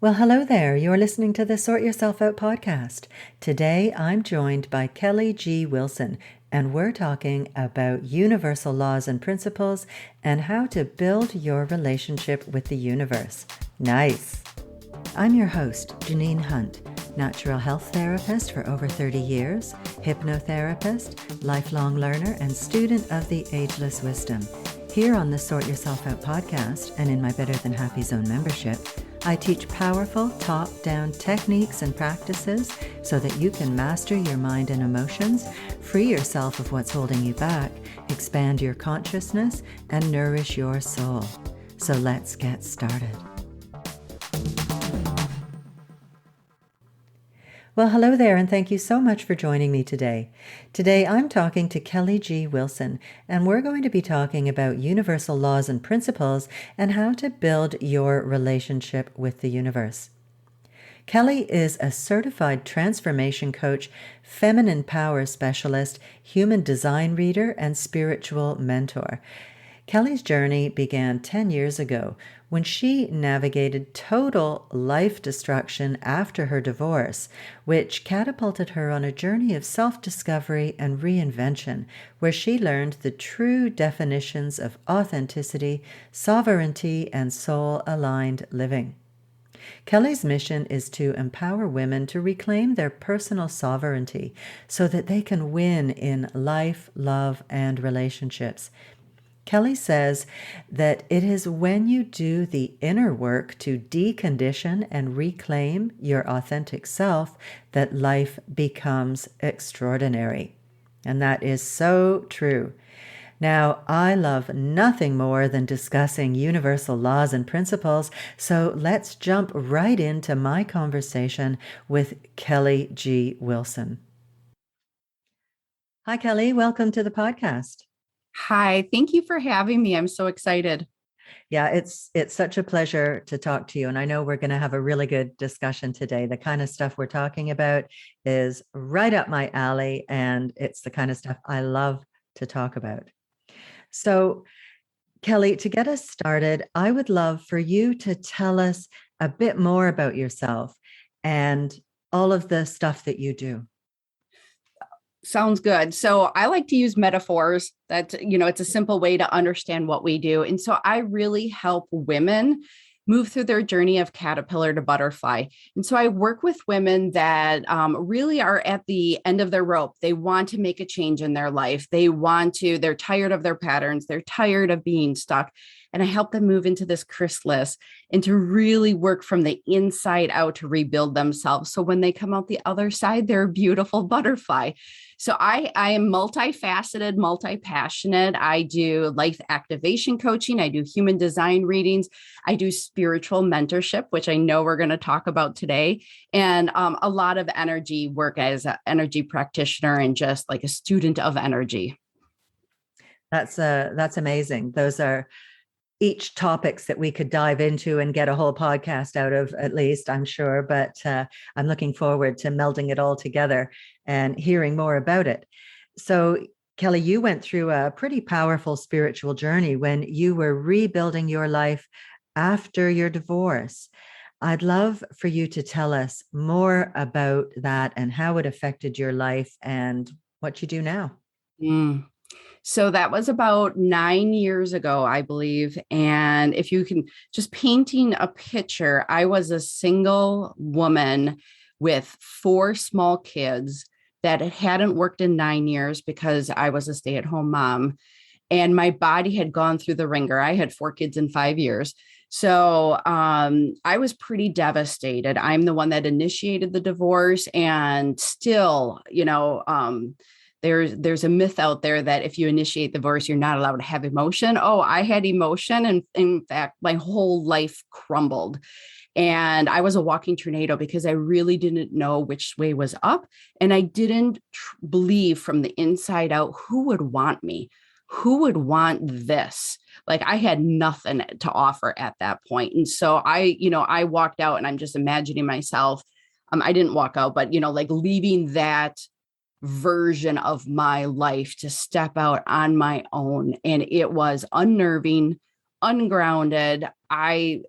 Well, hello there. You're listening to the Sort Yourself Out podcast. Today, I'm joined by Kelly G. Wilson, and we're talking about universal laws and principles and how to build your relationship with the universe. Nice. I'm your host, Janine Hunt, natural health therapist for over 30 years, hypnotherapist, lifelong learner, and student of the Ageless Wisdom. Here on the Sort Yourself Out podcast and in my Better Than Happy Zone membership, I teach powerful top-down techniques and practices so that you can master your mind and emotions, free yourself of what's holding you back, expand your consciousness, and nourish your soul. So let's get started. Well, hello there, and thank you so much for joining me today. Today, I'm talking to Kelly G. Wilson, and we're going to be talking about universal laws and principles and how to build your relationship with the universe. Kelly is a certified transformation coach, feminine power specialist, human design reader, and spiritual mentor. Kelly's journey began 10 years ago when she navigated total life destruction after her divorce, which catapulted her on a journey of self-discovery and reinvention, where she learned the true definitions of authenticity, sovereignty, and soul-aligned living. Kelly's mission is to empower women to reclaim their personal sovereignty so that they can win in life, love, and relationships. Kelly says that it is when you do the inner work to decondition and reclaim your authentic self that life becomes extraordinary. And that is so true. Now, I love nothing more than discussing universal laws and principles, so let's jump right into my conversation with Kelly G. Wilson. Hi, Kelly. Welcome to the podcast. Hi, thank you for having me. I'm so excited. Yeah, it's such a pleasure to talk to you. And I know we're going to have a really good discussion today. The kind of stuff we're talking about is right up my alley, and it's the kind of stuff I love to talk about. So, Kelly, to get us started, I would love for you to tell us a bit more about yourself and all of the stuff that you do. Sounds good. So I like to use metaphors that, it's a simple way to understand what we do. And so I really help women move through their journey of caterpillar to butterfly. And so I work with women that really are at the end of their rope. They want to make a change in their life. They're tired of their patterns. They're tired of being stuck. And I help them move into this chrysalis and to really work from the inside out to rebuild themselves. So when they come out the other side, they're a beautiful butterfly. So I am multifaceted, multi-passionate. I do life activation coaching. I do human design readings. I do spiritual mentorship, which I know we're going to talk about today, and a lot of energy work as an energy practitioner and just like a student of energy. That's amazing. Those are each topics that we could dive into and get a whole podcast out of, at least, I'm sure. But I'm looking forward to melding it all together and hearing more about it. So, Kelly, you went through a pretty powerful spiritual journey when you were rebuilding your life after your divorce. I'd love for you to tell us more about that and how it affected your life and what you do now. So that was about 9 years ago, I believe. And if you can just painting a picture, I was a single woman with 4 small kids that hadn't worked in 9 years because I was a stay-at-home mom. And my body had gone through the ringer. I had 4 kids in 5 years. So I was pretty devastated. I'm the one that initiated the divorce, and still, there's a myth out there that if you initiate divorce, you're not allowed to have emotion. Oh, I had emotion. And in fact, my whole life crumbled. And I was a walking tornado because I really didn't know which way was up. And I didn't believe from the inside out who would want me, who would want this. Like I had nothing to offer at that point. And so I walked out, and I'm just imagining myself. I didn't walk out, but, like leaving that version of my life to step out on my own. And it was unnerving, ungrounded. I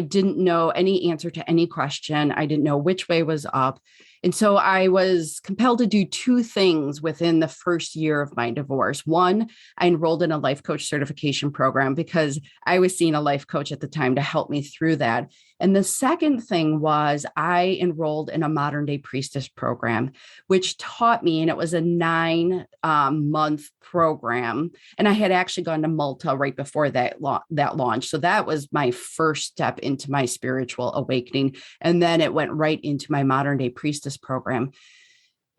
didn't know any answer to any question. I didn't know which way was up. And so I was compelled to do two things within the first year of my divorce. One, I enrolled in a life coach certification program because I was seeing a life coach at the time to help me through that. And the second thing was I enrolled in a modern day priestess program, which taught me, and it was a 9-month program. And I had actually gone to Malta right before that launch. So that was my first step into my spiritual awakening. And then it went right into my modern day priestess program.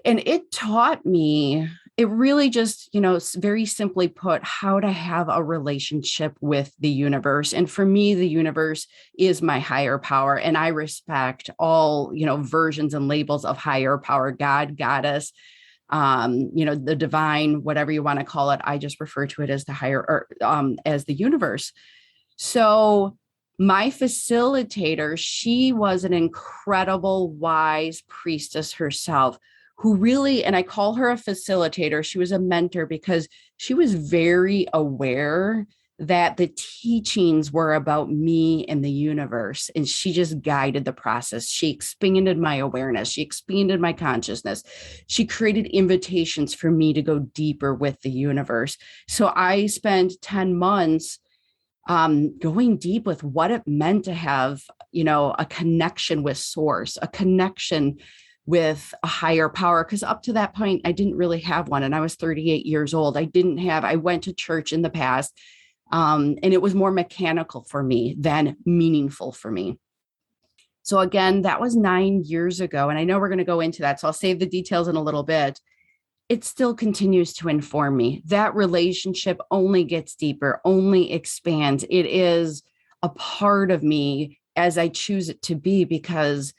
And it taught me, it really just, very simply put, how to have a relationship with the universe. And for me, the universe is my higher power. And I respect all, versions and labels of higher power, God, goddess, the divine, whatever you want to call it. I just refer to it as the higher, or as the universe. So my facilitator, she was an incredible, wise priestess herself, who really, and I call her a facilitator, she was a mentor because she was very aware that the teachings were about me and the universe. And she just guided the process. She expanded my awareness. She expanded my consciousness. She created invitations for me to go deeper with the universe. So I spent 10 months going deep with what it meant to have, a connection with source, a connection with a higher power. Because up to that point, I didn't really have one. And I was 38 years old. I went to church in the past, and it was more mechanical for me than meaningful for me. So again, that was 9 years ago. And I know we're going to go into that, so I'll save the details in a little bit. It still continues to inform me. That relationship only gets deeper, only expands. It is a part of me as I choose it to be, because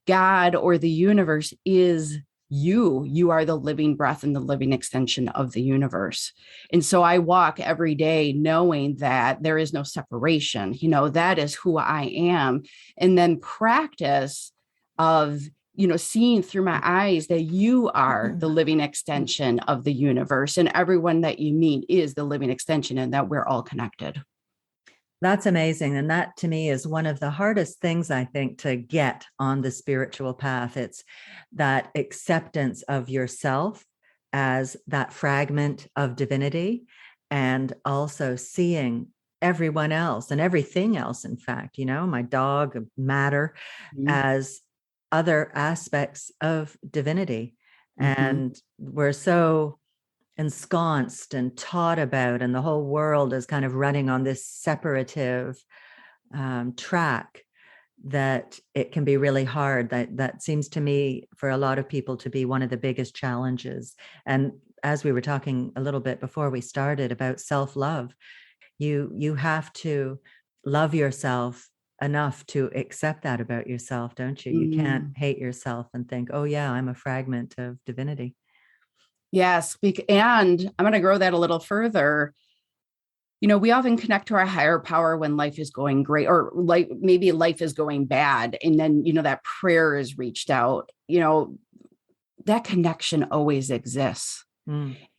God or the universe is you. You are the living breath and the living extension of the universe. And so I walk every day knowing that there is no separation. That is who I am. And then practice of, seeing through my eyes that you are the living extension of the universe, and everyone that you meet is the living extension, and that we're all connected. That's amazing. And that to me is one of the hardest things, I think, to get on the spiritual path. It's that acceptance of yourself as that fragment of divinity, and also seeing everyone else and everything else, in fact, my dog, matter, as other aspects of divinity. And we're so ensconced and taught about, and the whole world is kind of running on this separative track, that it can be really hard. That seems to me, for a lot of people, to be one of the biggest challenges. And as we were talking a little bit before we started about self-love, you have to love yourself enough to accept that about yourself, don't you? You can't hate yourself and think, oh yeah, I'm a fragment of divinity. Yes. And I'm going to grow that a little further. We often connect to our higher power when life is going great, or maybe life is going bad. And then, that prayer is reached out, that connection always exists.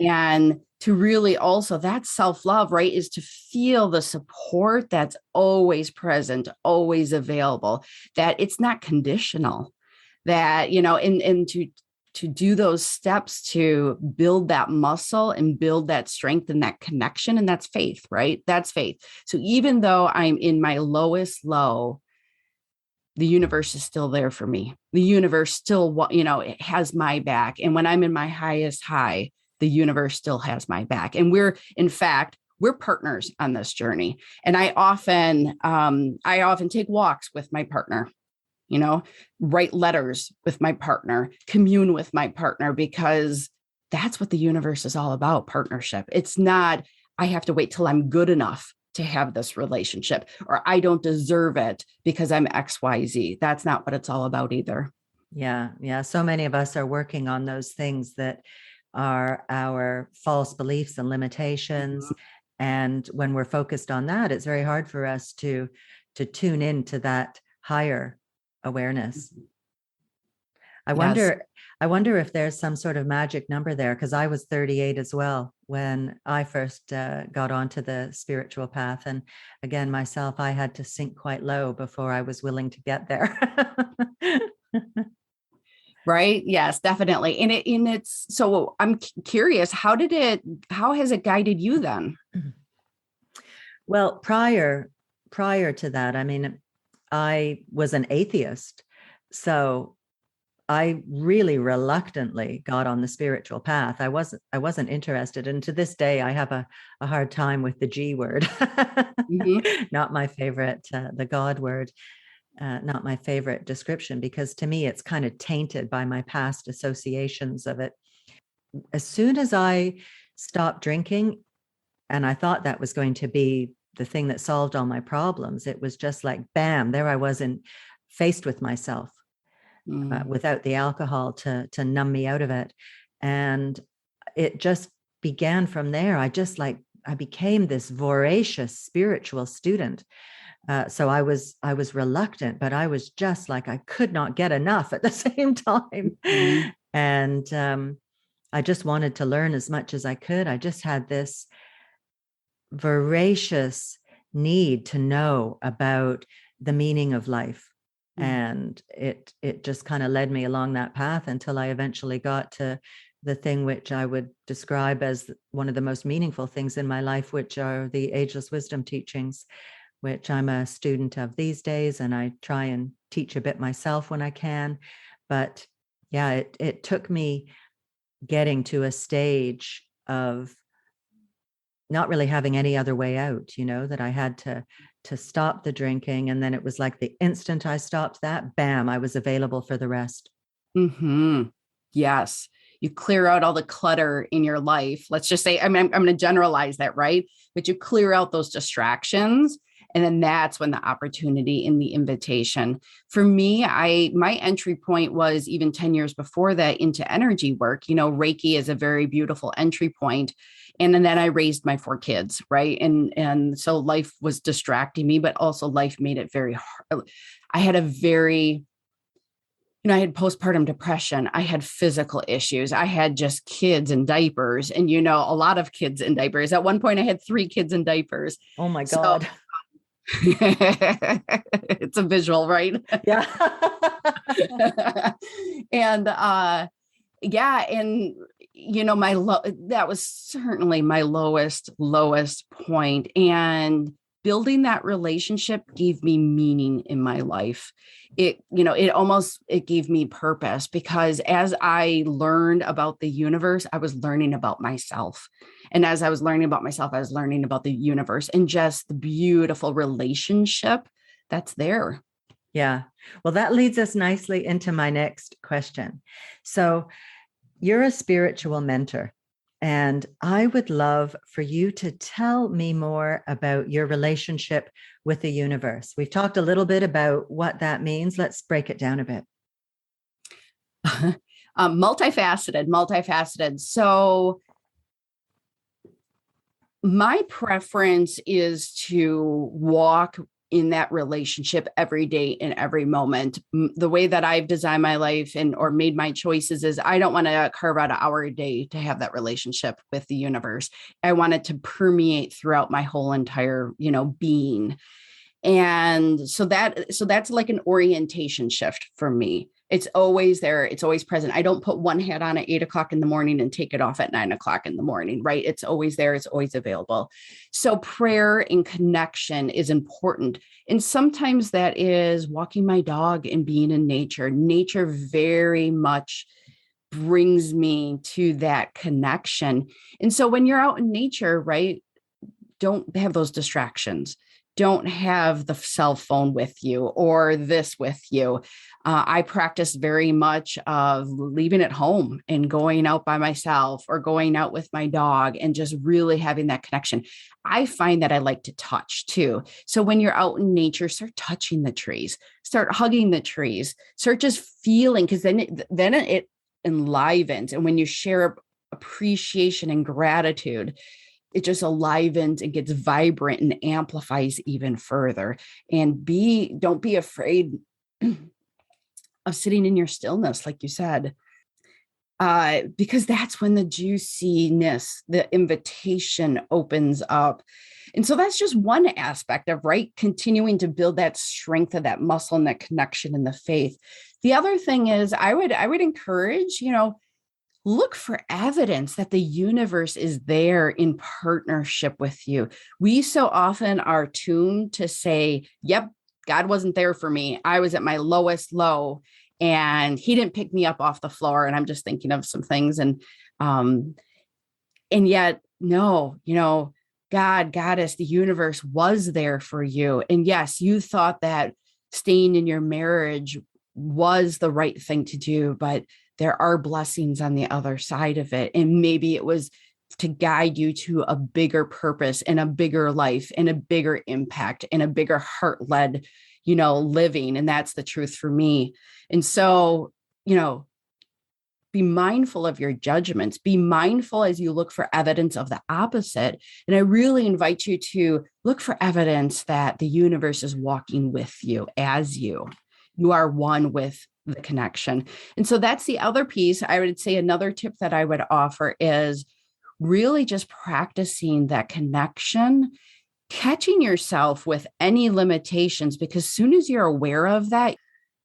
And to really also, that self-love, right, is to feel the support that's always present, always available, that it's not conditional, that, and to do those steps to build that muscle and build that strength and that connection. And that's faith, right? That's faith. So even though I'm in my lowest low, the universe is still there for me. The universe still, it has my back. And when I'm in my highest high, the universe still has my back. And we're partners on this journey. And I often take walks with my partner, write letters with my partner, commune with my partner, because that's what the universe is all about, partnership. It's not, I have to wait till I'm good enough to have this relationship, or I don't deserve it because I'm XYZ. That's not what it's all about either. Yeah. Yeah. So many of us are working on those things that are our false beliefs and limitations. And when we're focused on that, it's very hard for us to tune into that higher awareness. I Yes. wonder, I wonder if there's some sort of magic number there, because I was 38 as well when I first got onto the spiritual path. And again, myself, I had to sink quite low before I was willing to get there. Right. Yes, definitely. And it's, so I'm curious, how has it guided you then? Well, prior to that, I mean, I was an atheist. So I really reluctantly got on the spiritual path. I wasn't interested. And to this day, I have a hard time with the G word. Mhm. Not my favorite, the God word, not my favorite description, because to me, it's kind of tainted by my past associations of it. As soon as I stopped drinking, and I thought that was going to be the thing that solved all my problems, it was just like, bam, there I was faced with myself Mm. without the alcohol to numb me out of it. And it just began from there. I became this voracious spiritual student. So I was reluctant, but I was just like, I could not get enough at the same time. Mhm. And I just wanted to learn as much as I could. I just had this voracious need to know about the meaning of life. Mm. And it just kind of led me along that path until I eventually got to the thing which I would describe as one of the most meaningful things in my life, which are the ageless wisdom teachings, which I'm a student of these days, and I try and teach a bit myself when I can. But yeah, it took me getting to a stage of not really having any other way out, that I had to stop the drinking. And then it was like the instant I stopped that, bam, I was available for the rest. Hmm. Yes. You clear out all the clutter in your life. Let's just say, I mean, I'm going to generalize that, right? But you clear out those distractions. And then that's when the opportunity in the invitation. For me, my entry point was even 10 years before that into energy work. Reiki is a very beautiful entry point. And then I raised my 4 kids, right? And so life was distracting me, but also life made it very hard. I had a very I had postpartum depression. I had physical issues. I had just kids in diapers and, a lot of kids in diapers. At one point, I had 3 kids in diapers. Oh my So God. it's a visual, right? Yeah. And yeah. And, that was certainly my lowest point. And building that relationship gave me meaning in my life. It gave me purpose, because as I learned about the universe, I was learning about myself. And as I was learning about myself, I was learning about the universe and just the beautiful relationship that's there. Yeah. Well, that leads us nicely into my next question. So, you're a spiritual mentor, and I would love for you to tell me more about your relationship with the universe. We've talked a little bit about what that means. Let's break it down a bit. Multifaceted. So my preference is to walk in that relationship every day in every moment. The way that I've designed my life or made my choices is I don't want to carve out an hour a day to have that relationship with the universe. I want it to permeate throughout my whole entire, being. And so that's like an orientation shift for me. It's always there. It's always present. I don't put one hat on at 8 o'clock in the morning and take it off at 9 o'clock in the morning, right? It's always there. It's always available. So prayer and connection is important. And sometimes that is walking my dog and being in nature. Nature very much brings me to that connection. And so when you're out in nature, right, don't have those distractions. Don't have the cell phone with you or this with you. I practice very much of leaving it home and going out by myself or going out with my dog and just really having that connection. I find that I like to touch too. So when you're out in nature, start touching the trees, start hugging the trees, start just feeling, because then it enlivens. And when you share appreciation and gratitude, it just enlivens and gets vibrant and amplifies even further. And don't be afraid of sitting in your stillness, like you said, because that's when the juiciness, the invitation opens up. And so that's just one aspect of, right, continuing to build that strength of that muscle and that connection in the faith. The other thing is I would encourage, look for evidence that the universe is there in partnership with you. We so often are tuned to say, yep, God wasn't there for me. I was at my lowest low and he didn't pick me up off the floor. And I'm just thinking of some things. And yet, no, God, Goddess, the universe was there for you. And yes, you thought that staying in your marriage was the right thing to do, but there are blessings on the other side of it. And maybe it was to guide you to a bigger purpose and a bigger life and a bigger impact and a bigger heart-led, living. And that's the truth for me. And so, be mindful of your judgments, be mindful as you look for evidence of the opposite. And I really invite you to look for evidence that the universe is walking with you as you are one with the connection. And so that's the other piece. I would say another tip that I would offer is really just practicing that connection, catching yourself with any limitations, because as soon as you're aware of that,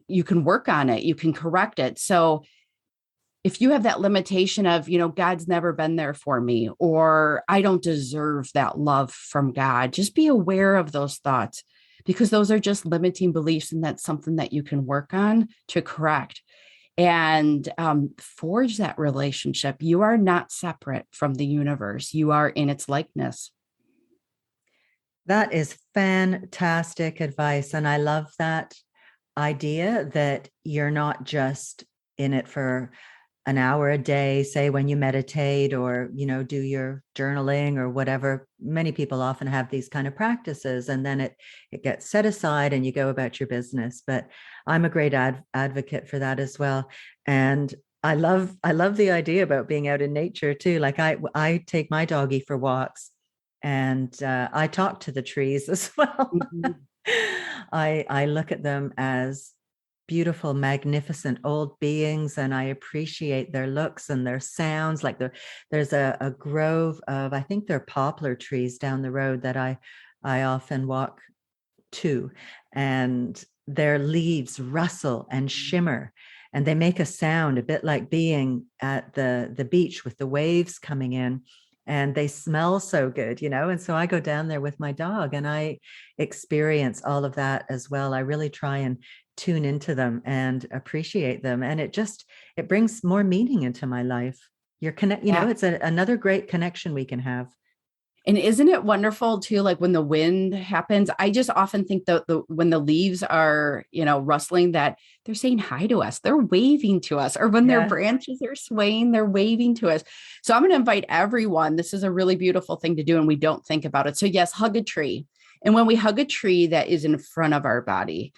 you can work on it, you can correct it. So if you have that limitation of, God's never been there for me, or I don't deserve that love from God, just be aware of those thoughts, because those are just limiting beliefs. And that's something that you can work on to correct and forge that relationship. You are not separate from the universe. You are in its likeness. That is fantastic advice. And I love that idea that you're not just in it for an hour a day, say when you meditate or, do your journaling or whatever. Many people often have these kind of practices and then it gets set aside and you go about your business. But I'm a great advocate for that as well. And I love the idea about being out in nature too. Like I take my doggie for walks and I talk to the trees as well. Mm-hmm. I look at them as beautiful, magnificent old beings, and I appreciate their looks and their sounds. Like there's a grove of, I think they're poplar trees down the road that I often walk to, and their leaves rustle and shimmer, and they make a sound a bit like being at the beach with the waves coming in. And they smell so good, and so I go down there with my dog and I experience all of that as well. I really try and tune into them and appreciate them. And it brings more meaning into my life. It's another great connection we can have. And isn't it wonderful too? Like when the wind happens, I just often think that when the leaves are, rustling, that they're saying hi to us, they're waving to us, or when their branches are swaying, they're waving to us. So I'm going to invite everyone. This is a really beautiful thing to do. And we don't think about it. So yes, hug a tree. And when we hug a tree that is in front of our body,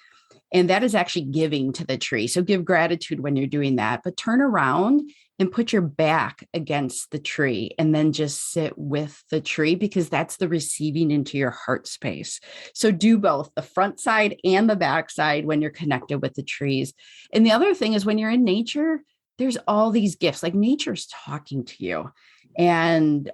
and that is actually giving to the tree. So give gratitude when you're doing that, but turn around and put your back against the tree and then just sit with the tree, because that's the receiving into your heart space. So do both the front side and the back side when you're connected with the trees. And the other thing is when you're in nature, there's all these gifts, like nature's talking to you, and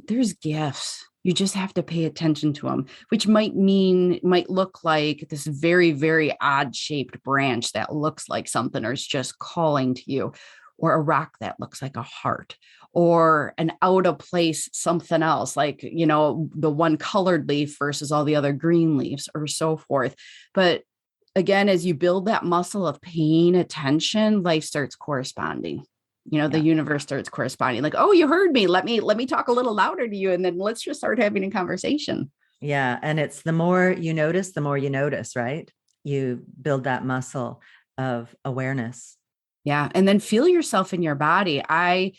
there's gifts. You just have to pay attention to them, which might look like this very, very odd shaped branch that looks like something, or is just calling to you, or a rock that looks like a heart, or an out of place something else, like, the one colored leaf versus all the other green leaves, or so forth. But again, as you build that muscle of paying attention, life starts corresponding. The universe starts corresponding, like, oh, you heard me. Let me talk a little louder to you. And then let's just start having a conversation. Yeah. And it's the more you notice, right? You build that muscle of awareness. Yeah. And then feel yourself in your body. I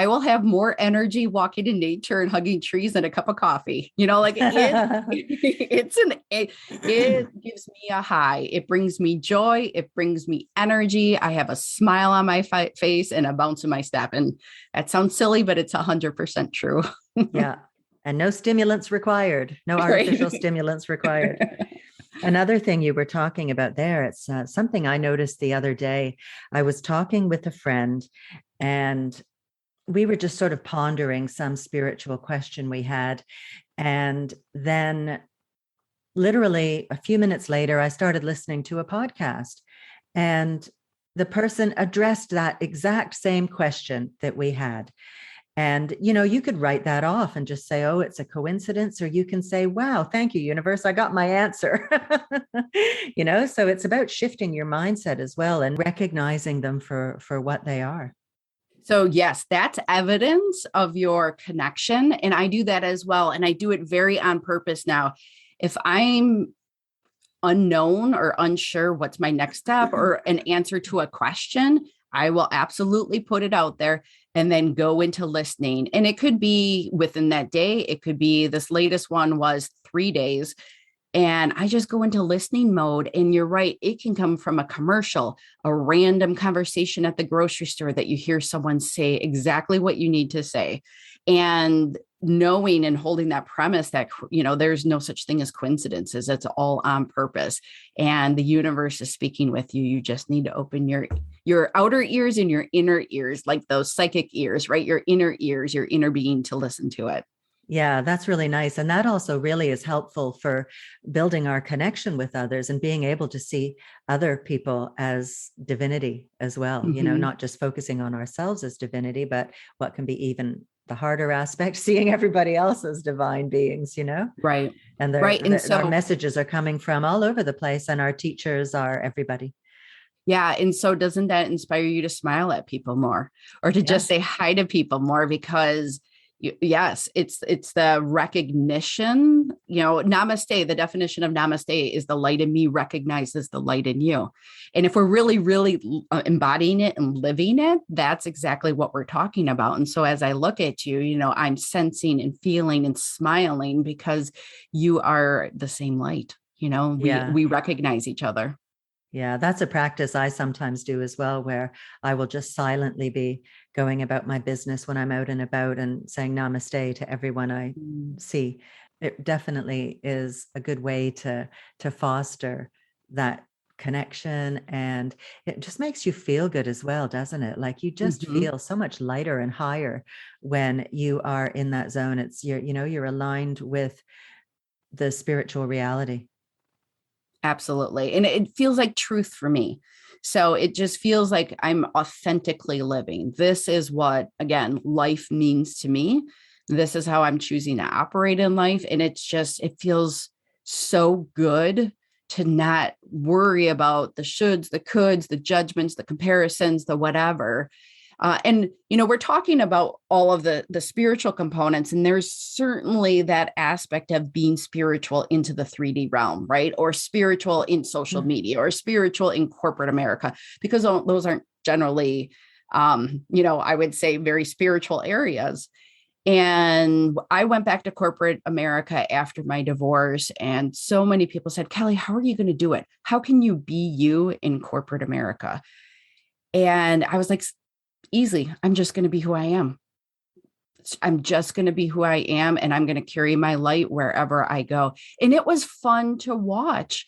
will have more energy walking in nature and hugging trees than a cup of coffee. It gives me a high. It brings me joy. It brings me energy. I have a smile on my face and a bounce in my step. And that sounds silly, but it's 100% true. Yeah. And no stimulants required. No artificial stimulants required. Another thing you were talking about there, it's something I noticed the other day. I was talking with a friend, and we were just sort of pondering some spiritual question we had. And then, literally a few minutes later, I started listening to a podcast, and the person addressed that exact same question that we had. And, you could write that off and just say, oh, it's a coincidence. Or you can say, wow, thank you, universe. I got my answer. So it's about shifting your mindset as well and recognizing them for what they are. So yes, that's evidence of your connection. And I do that as well. And I do it very on purpose now. If I'm unknown or unsure what's my next step or an answer to a question, I will absolutely put it out there and then go into listening. And it could be within that day. It could be, this latest one was 3 days. And I just go into listening mode. And you're right, it can come from a commercial, a random conversation at the grocery store that you hear someone say exactly what you need to say. And knowing and holding that premise that, there's no such thing as coincidences. It's all on purpose. And the universe is speaking with you. You just need to open your outer ears and your inner ears, like those psychic ears, right? Your inner ears, your inner being, to listen to it. Yeah, that's really nice. And that also really is helpful for building our connection with others and being able to see other people as divinity as well, not just focusing on ourselves as divinity, but what can be even the harder aspect, seeing everybody else as divine beings, Right. And right. And so our messages are coming from all over the place, and our teachers are everybody. Yeah. And so doesn't that inspire you to smile at people more, or to just say hi to people more? Because yes, it's the recognition, namaste. The definition of namaste is the light in me recognizes the light in you. And if we're really, really embodying it and living it, that's exactly what we're talking about. And so as I look at you, I'm sensing and feeling and smiling because you are the same light. We recognize each other. Yeah, that's a practice I sometimes do as well, where I will just silently be going about my business when I'm out and about and saying namaste to everyone I see. It definitely is a good way to foster that connection, and it just makes you feel good as well, doesn't it? Like you just feel so much lighter and higher when you are in that zone. It's you're aligned with the spiritual reality. Absolutely. And it feels like truth for me. So it just feels like I'm authentically living. This is what, again, life means to me. This is how I'm choosing to operate in life. And it feels so good to not worry about the shoulds, the coulds, the judgments, the comparisons, the whatever. And we're talking about all of the spiritual components, and there's certainly that aspect of being spiritual into the 3D realm, right? Or spiritual in social media, or spiritual in corporate America, because those aren't generally, I would say, very spiritual areas. And I went back to corporate America after my divorce, and so many people said, Kelly, how are you going to do it? How can you be you in corporate America? And I was like, easy. I'm just going to be who I am. I'm just going to be who I am, and I'm going to carry my light wherever I go. And it was fun to watch,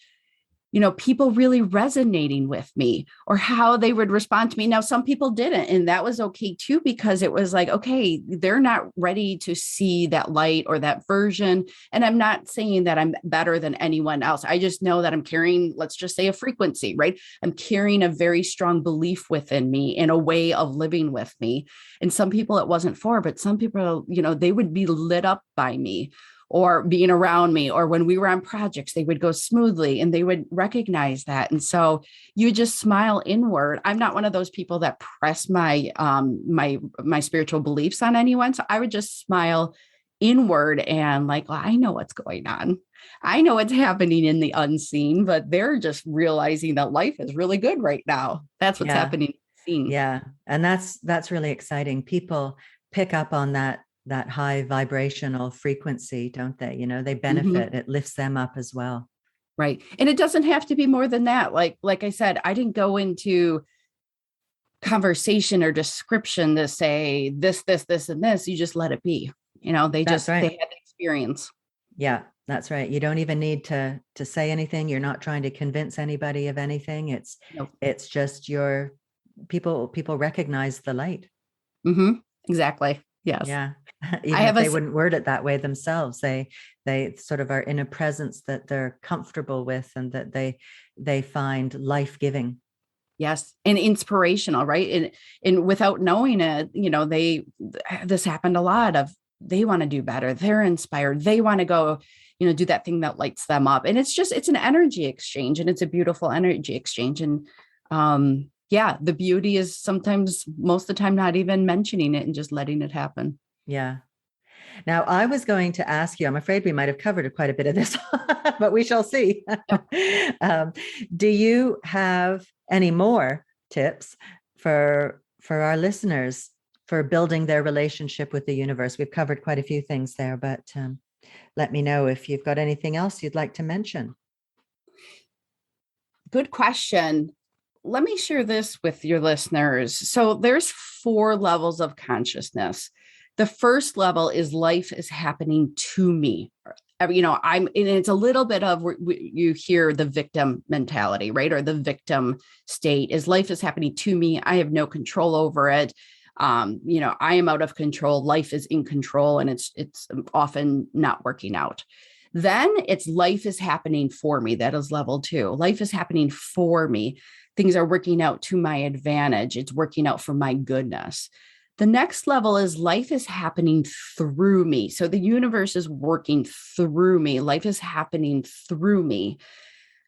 people really resonating with me, or how they would respond to me. Now, some people didn't, and that was okay too, because it was like, okay, they're not ready to see that light or that version. And I'm not saying that I'm better than anyone else. I just know that I'm carrying, let's just say, a frequency, right? I'm carrying a very strong belief within me and a way of living with me. And some people it wasn't for, but some people, they would be lit up by me, or being around me, or when we were on projects, they would go smoothly, and they would recognize that. And so you just smile inward. I'm not one of those people that press my spiritual beliefs on anyone. So I would just smile inward and like, well, I know what's going on. I know what's happening in the unseen, but they're just realizing that life is really good right now. That's what's happening in the scene. Yeah. And that's really exciting. People pick up on that high vibrational frequency, don't they? They benefit. It lifts them up as well. Right. And it doesn't have to be more than that. Like I said, I didn't go into conversation or description to say this, and this. You just let it be. They had the experience. Yeah. That's right. You don't even need to say anything. You're not trying to convince anybody of anything. Nope. It's just your people recognize the light. Mm-hmm. Exactly. Yes. Yeah. I Even have if a, they wouldn't word it that way themselves, they sort of are in a presence that they're comfortable with and that they find life-giving. yes, and inspirational, right? And without knowing it, this happened a lot of they want to do better. They're inspired. They want to go, do that thing that lights them up. And it's an energy exchange, and it's a beautiful energy exchange. And yeah, the beauty is sometimes most of the time not even mentioning it and just letting it happen. Yeah. Now, I was going to ask you, I'm afraid we might have covered quite a bit of this, but we shall see. Yep. um, do you have any more tips for our listeners for building their relationship with the universe? We've covered quite a few things there, but let me know if you've got anything else you'd like to mention. Good question. Let me share this with your listeners. So there's 4 levels of consciousness. The first level is life is happening to me. And it's a little bit of you hear the victim mentality, right? Or the victim state is life is happening to me. I have no control over it. I am out of control. Life is in control, and it's often not working out. Then it's life is happening for me. That is level 2. Life is happening for me. Things are working out to my advantage. It's working out for my goodness. The next level is life is happening through me. So the universe is working through me. Life is happening through me.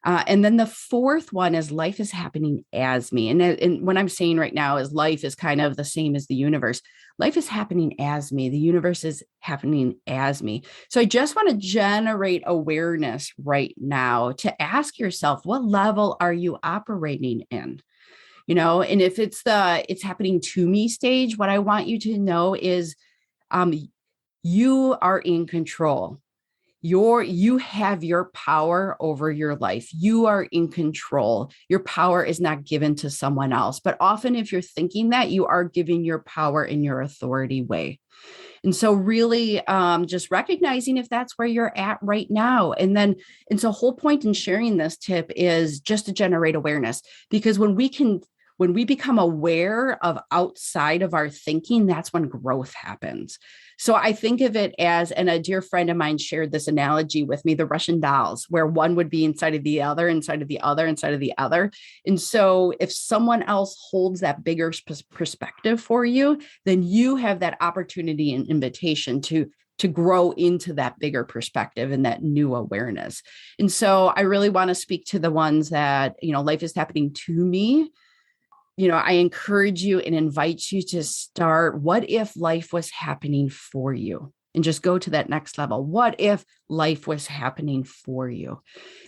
And then the fourth one is life is happening as me. And what I'm saying right now is life is kind of the same as the universe. Life is happening as me. The universe is happening as me. So I just want to generate awareness right now to ask yourself, what level are you operating in? And if it's happening to me stage, what I want you to know is you are in control. You have your power over your life. You are in control. Your power is not given to someone else. But often if you're thinking that, you are giving your power in your authority way. And so really just recognizing if that's where you're at right now. And so whole point in sharing this tip is just to generate awareness, because when we become aware of outside of our thinking, that's when growth happens. So I think of it as, and a dear friend of mine shared this analogy with me, the Russian dolls, where one would be inside of the other, inside of the other, inside of the other. And so if someone else holds that bigger perspective for you, then you have that opportunity and invitation to grow into that bigger perspective and that new awareness. And so I really want to speak to the ones that, life is happening to me. I encourage you and invite you to start. What if life was happening for you? And just go to that next level. What if life was happening for you?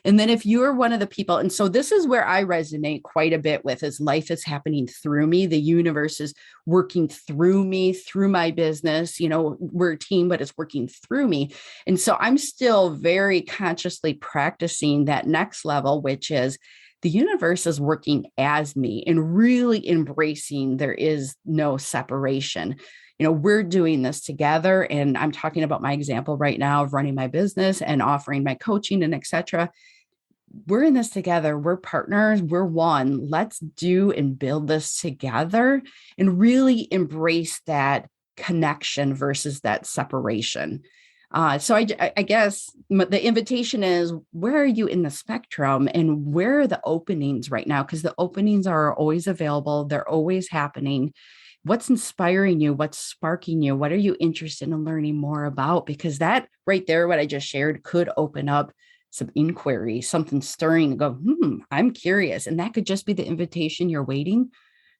And then if you're one of the people, and so this is where I resonate quite a bit with, is life is happening through me. The universe is working through me, through my business. We're a team, but it's working through me. And so I'm still very consciously practicing that next level, which is the universe is working as me, and really embracing there is no separation. We're doing this together, and I'm talking about my example right now of running my business and offering my coaching and etc. We're in this together. We're partners. We're one. Let's do and build this together and really embrace that connection versus that separation. So I guess the invitation is, where are you in the spectrum, and where are the openings right now? Because the openings are always available. They're always happening. What's inspiring you? What's sparking you? What are you interested in learning more about? Because that right there, what I just shared, could open up some inquiry, something stirring to go, I'm curious. And that could just be the invitation you're waiting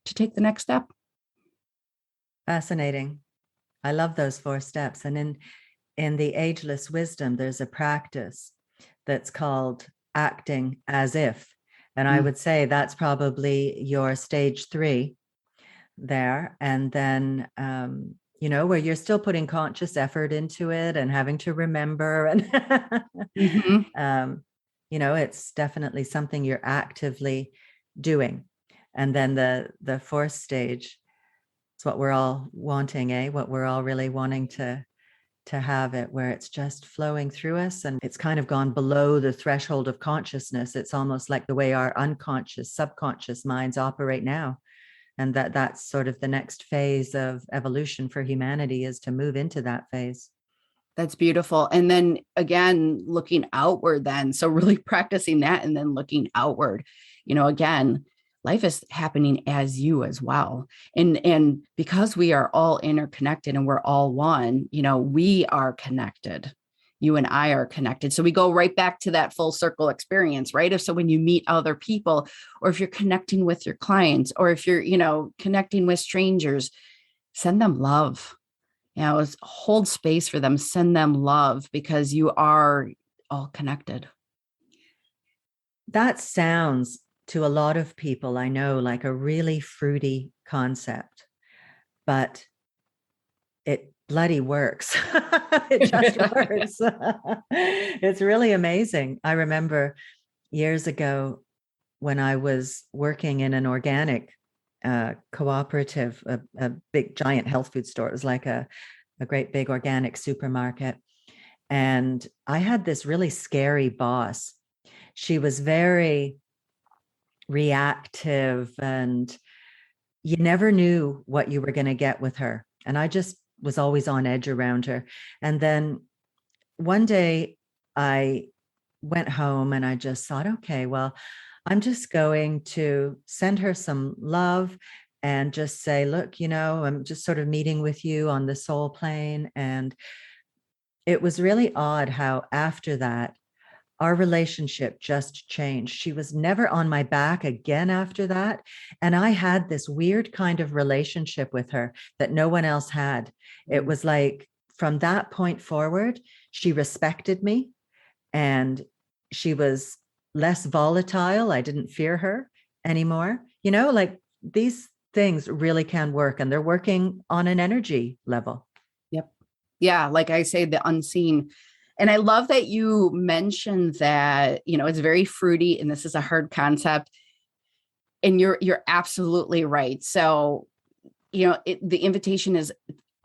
to take the next step. Fascinating. I love those 4 steps. And in the ageless wisdom, there's a practice that's called acting as if. And I would say that's probably your stage 3 there. And then, where you're still putting conscious effort into it and having to remember. And, it's definitely something you're actively doing. And then the 4th stage, it's what we're all wanting, what we're all really wanting to to have it where it's just flowing through us, and it's kind of gone below the threshold of consciousness. It's almost like the way our unconscious, subconscious minds operate now. And that's sort of the next phase of evolution for humanity, is to move into that phase. That's beautiful. And then again, looking outward then. So really practicing that and then looking outward. Again, life is happening as you as well. And because we are all interconnected and we're all one, we are connected. You and I are connected. So we go right back to that full circle experience, right? So when you meet other people, or if you're connecting with your clients, or if you're, connecting with strangers, send them love. Hold space for them, send them love, because you are all connected. That sounds to a lot of people, I know, like a really fruity concept, but it bloody works. It just works. It's really amazing. I remember years ago when I was working in an organic cooperative, a big giant health food store. It was like a great big organic supermarket. And I had this really scary boss. She was very reactive, and you never knew what you were going to get with her. And I just was always on edge around her. And then one day I went home and I just thought, okay, well, I'm just going to send her some love and just say, look, I'm just sort of meeting with you on the soul plane. And it was really odd how after that, our relationship just changed. She was never on my back again after that. And I had this weird kind of relationship with her that no one else had. It was like from that point forward, she respected me, and she was less volatile. I didn't fear her anymore. Like these things really can work, and they're working on an energy level. Yep. Yeah. Like I say, the unseen. And I love that you mentioned that, it's very fruity and this is a hard concept. And you're absolutely right. So, the invitation is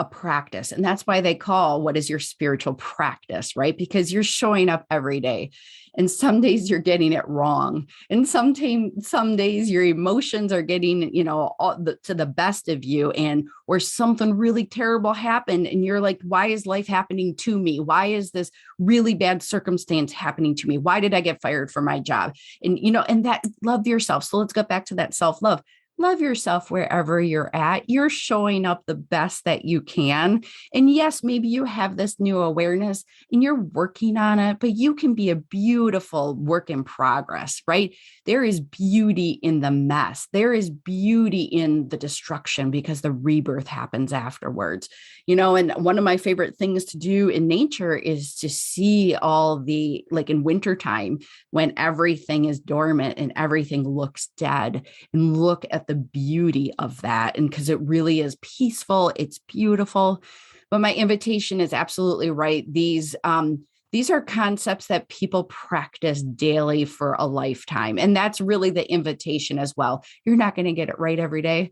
a practice. And that's why they call what is your spiritual practice, right? Because you're showing up every day. And some days you're getting it wrong. And some days your emotions are getting, to the best of you, and or something really terrible happened. And you're like, why is life happening to me? Why is this really bad circumstance happening to me? Why did I get fired from my job? And, and that, love yourself. So let's get back to that self-love. Love yourself wherever you're at. You're showing up the best that you can. And yes, maybe you have this new awareness and you're working on it, but you can be a beautiful work in progress, right? There is beauty in the mess. There is beauty in the destruction, because the rebirth happens afterwards. And one of my favorite things to do in nature is to see all the, like in wintertime, when everything is dormant and everything looks dead, and look at the beauty of that. And because it really is peaceful, it's beautiful. But my invitation is absolutely right. These are concepts that people practice daily for a lifetime. And that's really the invitation as well. You're not going to get it right every day.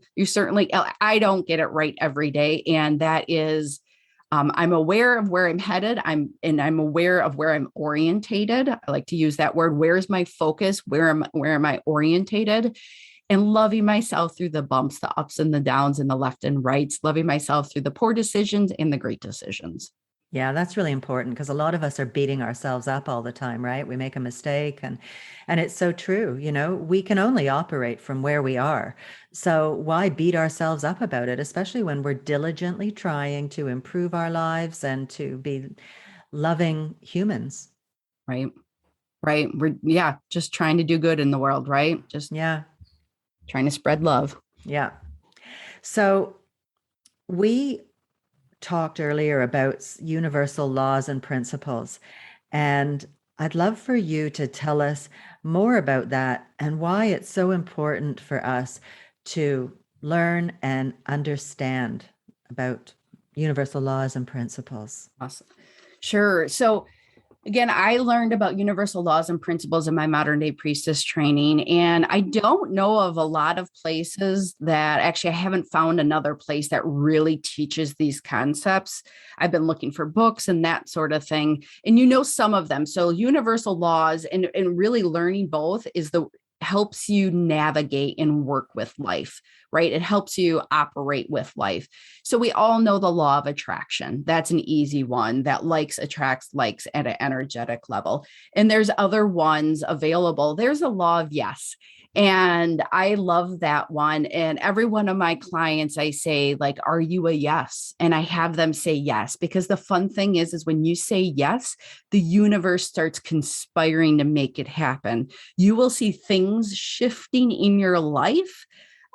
I don't get it right every day. And that is, I'm aware of where I'm headed. I'm aware of where I'm orientated. I like to use that word. Where's my focus? Where am I orientated? And loving myself through the bumps, the ups and the downs, and the left and rights, loving myself through the poor decisions and the great decisions. Yeah, that's really important, because a lot of us are beating ourselves up all the time, right? We make a mistake, and it's so true. We can only operate from where we are. So why beat ourselves up about it, especially when we're diligently trying to improve our lives and to be loving humans. Right. We're just trying to do good in the world, right? Just trying to spread love. Yeah. So we talked earlier about universal laws and principles, and I'd love for you to tell us more about that and why it's so important for us to learn and understand about universal laws and principles. Awesome. Sure. So Again, I learned about universal laws and principles in my modern day priestess training. And I don't know of a lot of places that actually, I haven't found another place that really teaches these concepts. I've been looking for books and that sort of thing. And some of them. So, universal laws and really learning both is the helps you navigate and work with life, right? It helps you operate with life. So we all know the law of attraction. That's an easy one, that likes attracts likes at an energetic level. And there's other ones available. There's a law of yes. And I love that one. And every one of my clients, I say, like, are you a yes? And I have them say yes, because the fun thing is when you say yes, the universe starts conspiring to make it happen. You will see things shifting in your life,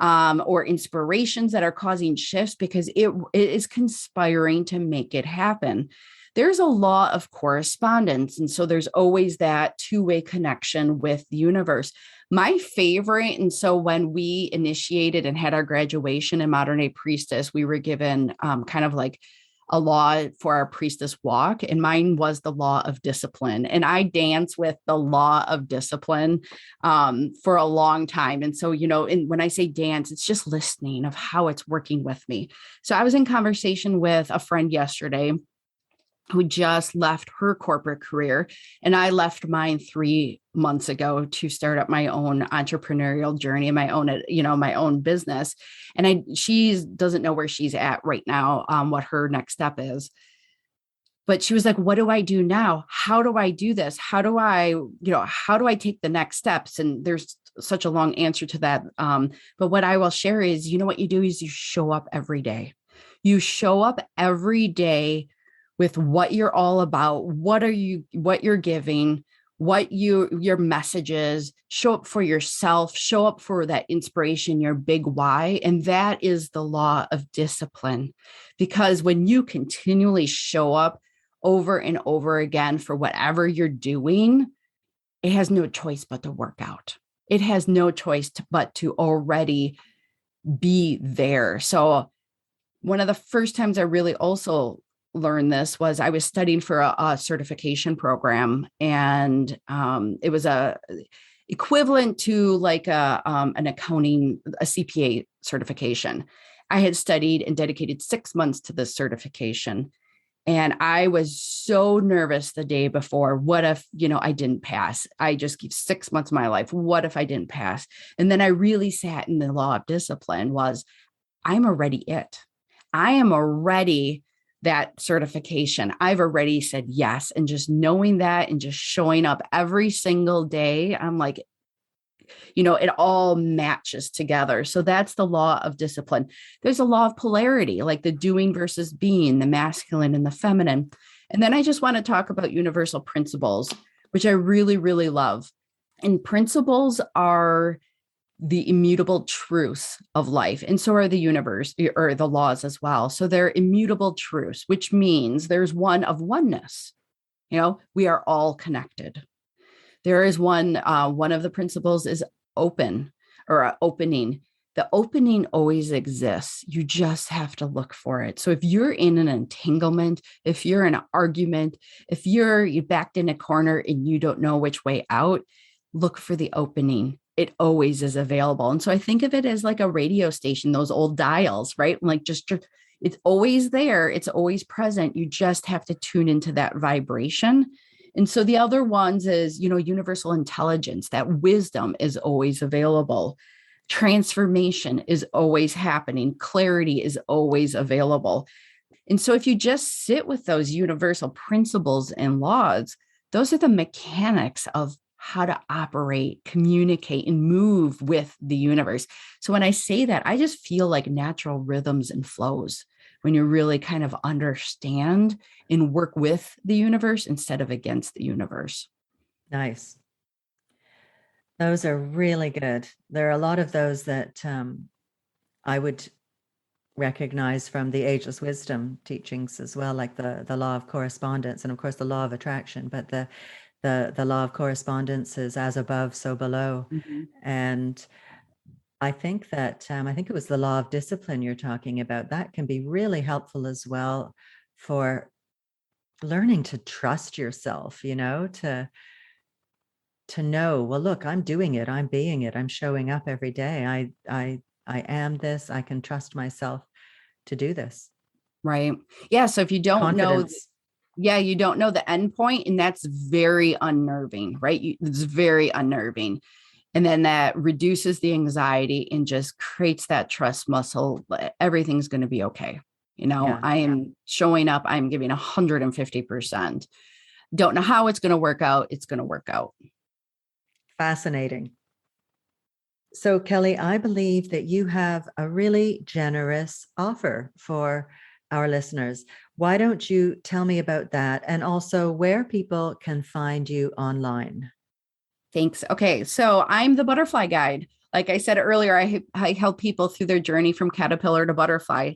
or inspirations that are causing shifts, because it is conspiring to make it happen. There's a law of correspondence. And so there's always that two-way connection with the universe. My favorite, and so when we initiated and had our graduation in Modern Day Priestess, we were given kind of like a law for our priestess walk, and mine was the law of discipline. And I dance with the law of discipline for a long time. And so, and when I say dance, it's just listening of how it's working with me. So I was in conversation with a friend yesterday who just left her corporate career, and I left mine 3 months ago to start up my own entrepreneurial journey and my own business. And she doesn't know where she's at right now, what her next step is. But she was like, what do I do now? How do I do this? How do I take the next steps? And there's such a long answer to that. But what I will share is, what you do is you show up every day. You show up every day with what you're all about, what you're giving, what your message is. Show up for yourself, show up for that inspiration, your big why. And that is the law of discipline. Because when you continually show up over and over again for whatever you're doing, it has no choice but to work out. It has no choice but to already be there. So one of the first times I really also learned this was I was studying for a certification program, and it was a equivalent to like an accounting, a CPA certification. I had studied and dedicated 6 months to this certification. And I was so nervous the day before. What if, I didn't pass? I just gave 6 months of my life. What if I didn't pass? And then I really sat in the law of discipline was, I'm already it. I am already that certification. I've already said yes. And just knowing that and just showing up every single day, I'm like, it all matches together. So that's the law of discipline. There's a law of polarity, like the doing versus being, the masculine and the feminine. And then I just want to talk about universal principles, which I really, really love. And principles are the immutable truths of life. And so are the universe or the laws as well. So they're immutable truths, which means there's one of oneness. We are all connected. There is one of the principles is open or opening. The opening always exists. You just have to look for it. So if you're in an entanglement, if you're in an argument, if you're backed in a corner and you don't know which way out, look for the opening. It always is available. And so I think of it as like a radio station, those old dials, right? Like just it's always there. It's always present. You just have to tune into that vibration. And so the other ones is, universal intelligence, that wisdom is always available. Transformation is always happening. Clarity is always available. And so if you just sit with those universal principles and laws, those are the mechanics of how to operate, communicate, and move with the universe. So when I say that, I just feel like natural rhythms and flows when you really kind of understand and work with the universe instead of against the universe. Nice. Those are really good. There are a lot of those that I would recognize from the ageless wisdom teachings as well, like the law of correspondence and of course the law of attraction, but the law of correspondence is as above, so below. Mm-hmm. And I think that I think it was the law of discipline you're talking about. That can be really helpful as well for learning to trust yourself, to know, well, look, I'm doing it, I'm being it, I'm showing up every day. I am this, I can trust myself to do this. Right. Yeah. So if you don't know, Confidence. yeah, you don't know the end point, and that's very unnerving, right? It's very unnerving. And then that reduces the anxiety and just creates that trust muscle. Everything's going to be okay. Yeah. I am showing up, I'm giving 150%. Don't know how it's going to work out. It's going to work out. Fascinating. So, Kelly, I believe that you have a really generous offer for our listeners. Why don't you tell me about that, and also where people can find you online? Thanks. Okay. So I'm the butterfly guide. Like I said earlier, I help people through their journey from caterpillar to butterfly.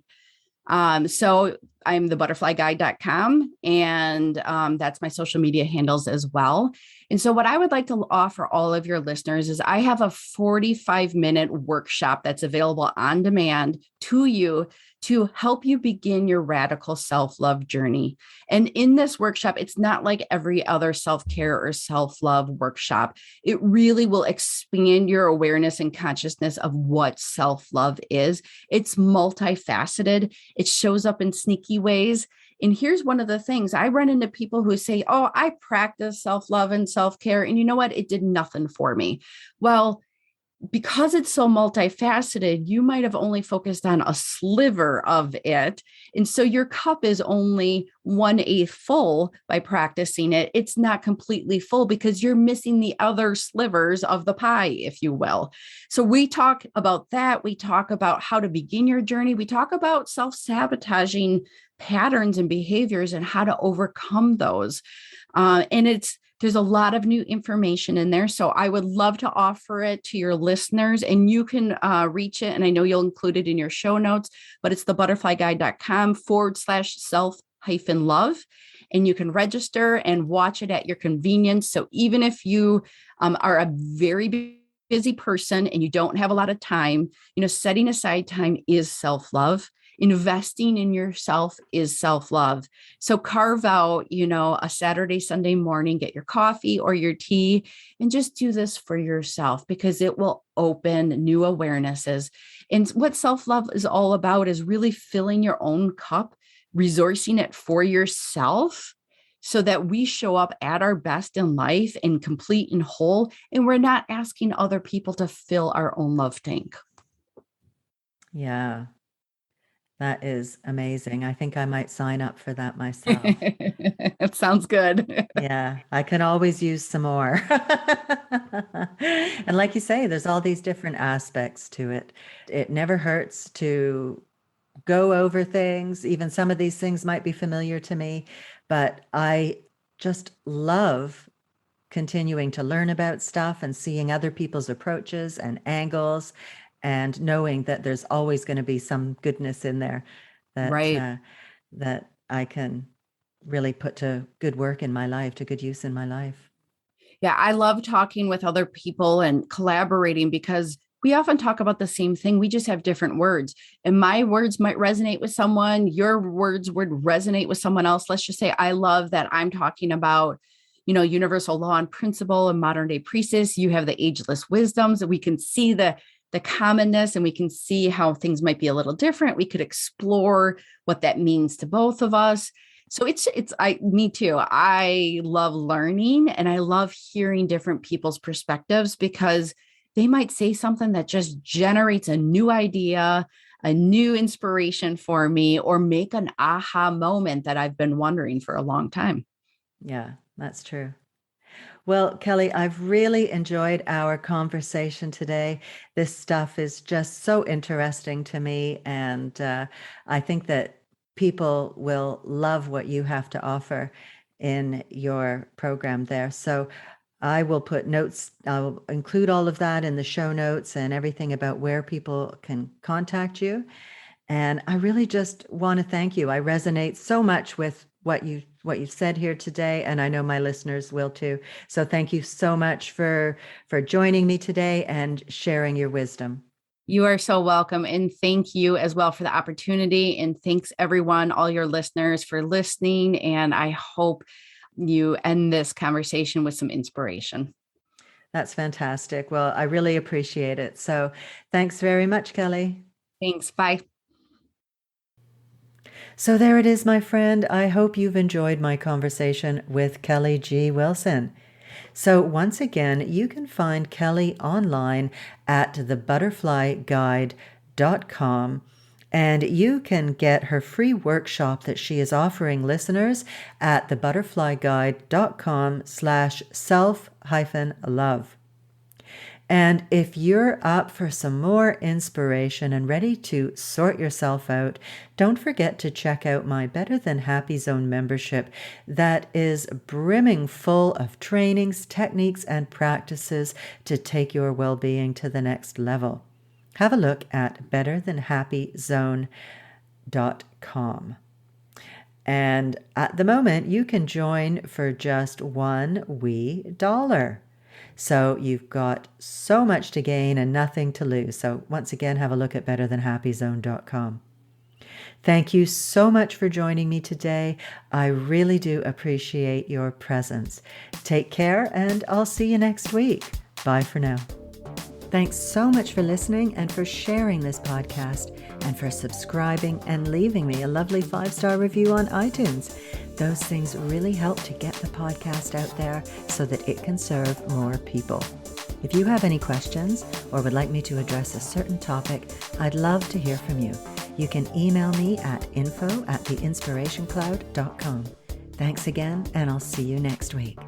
So I'm the butterflyguide.com, and that's my social media handles as well. And so what I would like to offer all of your listeners is I have a 45-minute workshop that's available on demand to you to help you begin your radical self-love journey. And in this workshop, it's not like every other self-care or self-love workshop. It really will expand your awareness and consciousness of what self-love is. It's multifaceted. It shows up in sneaky ways. And here's one of the things I run into: people who say, oh, I practice self-love and self-care, and you know what? It did nothing for me. Well, because it's so multifaceted, you might have only focused on a sliver of it. And so your cup is only 1/8 full by practicing it. It's not completely full because you're missing the other slivers of the pie, if you will. So we talk about that. We talk about how to begin your journey. We talk about self-sabotaging patterns and behaviors and how to overcome those. And there's a lot of new information in there. So I would love to offer it to your listeners, and you can reach it. And I know you'll include it in your show notes, but it's thebutterflyguide.com/self-love. And you can register and watch it at your convenience. So even if you are a very busy person and you don't have a lot of time, setting aside time is self-love. Investing in yourself is self-love. So carve out, a Saturday, Sunday morning, get your coffee or your tea and just do this for yourself, because it will open new awarenesses. And what self-love is all about is really filling your own cup, resourcing it for yourself, so that we show up at our best in life and complete and whole. And we're not asking other people to fill our own love tank. Yeah. That is amazing. I think I might sign up for that myself. It sounds good. Yeah, I can always use some more. And like you say, there's all these different aspects to it. It never hurts to go over things. Even some of these things might be familiar to me, but I just love continuing to learn about stuff and seeing other people's approaches and angles, and knowing that there's always going to be some goodness in there that Right. that I can really put to good work in my life, to good use in my life. Yeah, I love talking with other people and collaborating, because we often talk about the same thing. We just have different words. And my words might resonate with someone. Your words would resonate with someone else. Let's just say I love that I'm talking about, universal law and principle and modern day priestess. You have the ageless wisdoms, that we can see the commonness, and we can see how things might be a little different. We could explore what that means to both of us. So me too. I love learning, and I love hearing different people's perspectives, because they might say something that just generates a new idea, a new inspiration for me, or make an aha moment that I've been wondering for a long time. Yeah, that's true. Well, Kelly, I've really enjoyed our conversation today. This stuff is just so interesting to me, and I think that people will love what you have to offer in your program there. So I will put notes, I'll include all of that in the show notes and everything about where people can contact you. And I really just want to thank you. I resonate so much with what you've said here today, and I know my listeners will too. So thank you so much for joining me today and sharing your wisdom. You are so welcome. And thank you as well for the opportunity. And thanks everyone, all your listeners for listening. And I hope you end this conversation with some inspiration. That's fantastic. Well, I really appreciate it. So thanks very much, Kelly. Thanks. Bye. So there it is, my friend. I hope you've enjoyed my conversation with Kelly G. Wilson. So once again, you can find Kelly online at thebutterflyguide.com, and you can get her free workshop that she is offering listeners at thebutterflyguide.com/self-love. And if you're up for some more inspiration and ready to sort yourself out, don't forget to check out my Better Than Happy Zone membership that is brimming full of trainings, techniques, and practices to take your well-being to the next level. Have a look at betterthanhappyzone.com. And at the moment, you can join for just $1. So you've got so much to gain and nothing to lose. So once again, have a look at betterthanhappyzone.com. Thank you so much for joining me today. I really do appreciate your presence. Take care, and I'll see you next week. Bye for now. Thanks so much for listening and for sharing this podcast and for subscribing and leaving me a lovely 5-star review on iTunes. Those things really help to get the podcast out there so that it can serve more people. If you have any questions or would like me to address a certain topic, I'd love to hear from you. You can email me at info@theinspirationcloud.com. Thanks again, and I'll see you next week.